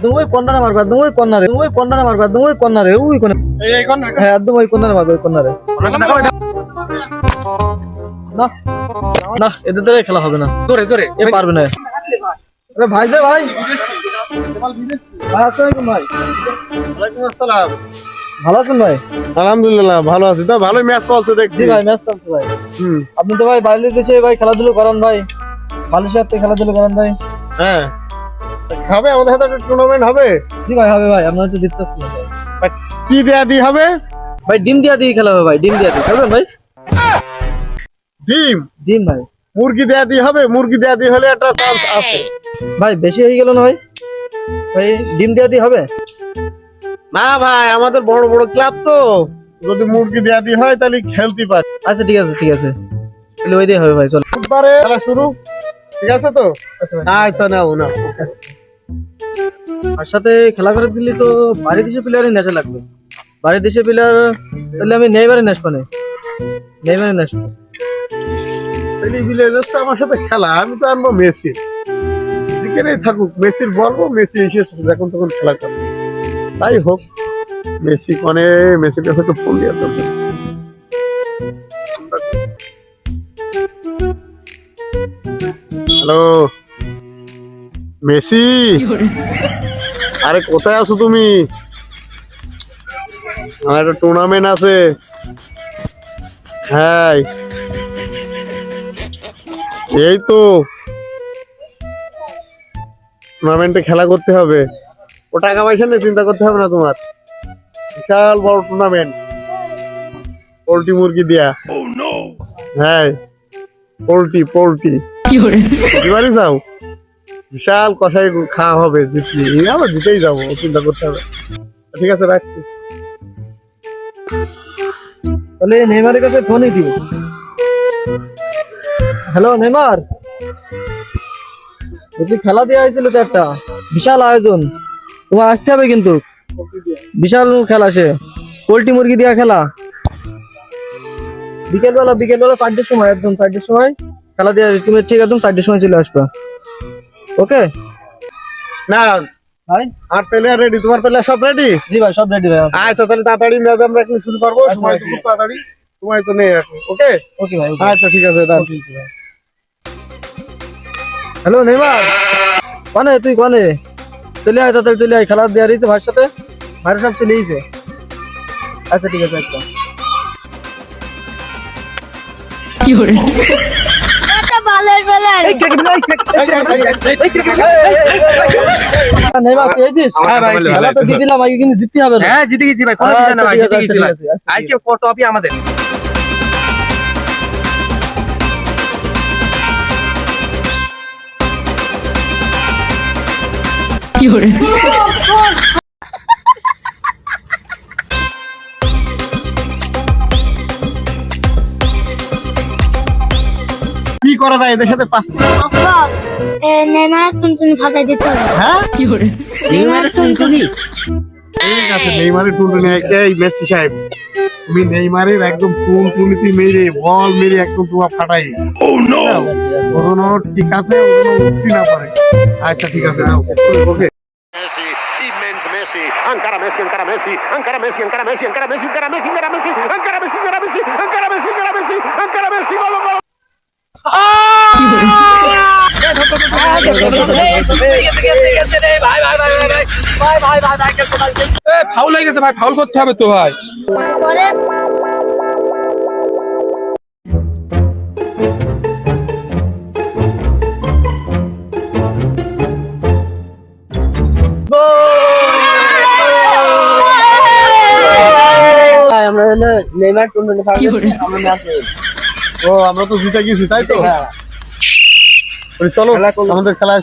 তুমি কোনটা মারবা, তুমি কোননারে, তুমি কোনটা মারবা, তুমি কোননারে, ওই কোন এই কোন হ্যাঁ একদম ওই কোনটা মারবা, ওই কোননারে না না এদের দ্বারা খেলা হবে না, জোরে জোরে এ পারবে না। আরে ভাই যে ভাই ভাই আসসালামু ভাই। ওয়ালাইকুম আসসালাম। ভালো আছেন ভাই? আলহামদুলিল্লাহ ভালো আছি। তো ভালোই ম্যাচ চলছে দেখছি। জি ভাই ম্যাচ চলছে ভাই। আপনি তো ভাই বাইরে দেশে ভাই খেলাধুলো করেন ভাই, ভালোর সাথে খেলাধুলো করেন ভাই। হ্যাঁ হবে, আমাদের হাতে একটা টুর্নামেন্ট হবে। জি ভাই হবে ভাই, আপনারা তো জিততেছেন ভাই। কি দেয়া দি হবে ভাই ডিম দিয়া দিয়ে খেলা হবে ভাই, ডিম দিয়া দিয়ে খেলবেন ভাই? ডিম ডিম ভাই। মুরগি দেয়া দি হবে, মুরগি দেয়া দি হলে একটা চান্স আছে। ভাই বেশি হয়ে গেল না ভাই, ভাই ডিম দিয়া দিয়ে হবে না ভাই, আমাদের বড় বড় ক্লাব তো, যদি মুরগি দেয়া দি হয় তাহলে খেলতে পারি। আচ্ছা ঠিক আছে ঠিক আছে, তাহলে ওই দিয়ে হবে ভাই। চল বুধবারে খেলা শুরু, ঠিক আছে তো? আচ্ছা নাও না, আর সাথে খেলা করে দিলে তো বাইরের দেশে প্লেয়ারই নেশা লাগবে, বাইরের দেশে প্লেয়ার তাহলে আমি নেইবারে নেশবো না, নেইবারে নেশবো। তাহলে ভিলেজার্স আমার সাথে খেলা, আমি তো আনবো মেসি, যেখানেই থাকুক মেসির বলবো, মেসি এসে যখন তখন খেলা করবো। তাই হোক, মেসি কনে, মেসির কাছে তো ফোন দেওয়ার দরকার। হ্যালো মেসি, আরে কোথায় আছো তুমি? আমার একটা টুর্নামেন্ট আছে। হ্যাঁ এই তো টুর্নামেন্টে খেলা করতে হবে, ও টাকা পয়সা নিয়ে চিন্তা করতে হবে না তোমার। বিশাল বড় টুর্নামেন্ট, পোল্ট্রি মুরগি দিয়া। হ্যাঁ পোল্ট্রি পোল্ট্রি এবারই যাও, বিশাল কষাই খাওয়া হবে, জিতলি আবার জিতেই যাবো, চিন্তা করতে হবে। ঠিক আছে রাখছি। তাহলে নেইমারের কাছে ফোনই দিই। হ্যালো নেইমার, বলছি খেলা দেওয়া হয়েছিল তো একটা, বিশাল আয়োজন, তোমার আসতে হবে কিন্তু, বিশাল খেলা, সে পোল্ট্রি মুরগি দেওয়া খেলা। বিকেলবেলা বিকেলবেলা 4টার সময়, একদম 4টার সময় খেলা দেওয়া, তুমি ঠিক একদম 4টার সময় চলে আসবে। ওকে না ভাই, আর প্লেয়ার রেডি? তোমার প্লেয়ার সব রেডি? জি ভাই সব রেডি ভাই। আচ্ছা তাহলে তাড়াতাড়ি ম্যাচ আমরা এখন শুরু করবো, সময় তো খুব তাড়াতাড়ি, সময় তো নেই এখন। ওকে ওকে ভাই। আচ্ছা ঠিক আছে। হ্যালো নেইমার, কনে তুই কনে? চলে আয় তাড়াতাড়ি, চলে আয়, খেলা দেওয়া রয়েছে ভাইয়ের সাথে, ভাইয়ের সব চলে এসেছে। আচ্ছা ঠিক আছে। আচ্ছা কি করে নেইমার পেয়েছিস? খেলা তো দিয়ে দিলাম, আগে কিন্তু জিততে হবে। হ্যাঁ জিতে গেছি ভাই, কোনো কিছু না ভাই, জিতে গেছি ভাই। আজকে টপই আমাদের। কি করে কি করা যায় এদের সাথে? পাচ্ছি না। নেইমার টুনটুনি ফাটাই দিতে হবে। হ্যাঁ কি করে নেইমার টুনটুনি ঠিক আছে, নেইমারের টুনটুনি। এই মেসি সাহেব, তুমি নেইমারের একদম টুনটুনিতে মেরে, বল মেরে একদম তোমার ফাটাই। ওজন্য ঠিক আছে, ওজন্য উঠতে না পারে। আচ্ছা ঠিক আছে নাও। ওকে Messi, immens Messi, encara Messi, encara Messi, encara Messi, encara Messi, encara Messi, encara Messi, encara Messi, encara Messi, encara Messi, encara Messi, encara Messi, encara Messi, gol, gol. Foul হয়ে গেছে ভাই, ফাউল করতে হবে তো ভাই। পরে আমরা হলো নেইমার টুনটুনি ফাটাই, আমরা ম্যাচ হয়ে ও আমরা তো জিতে গেছি তাই তো? চলো আমাদের খেলা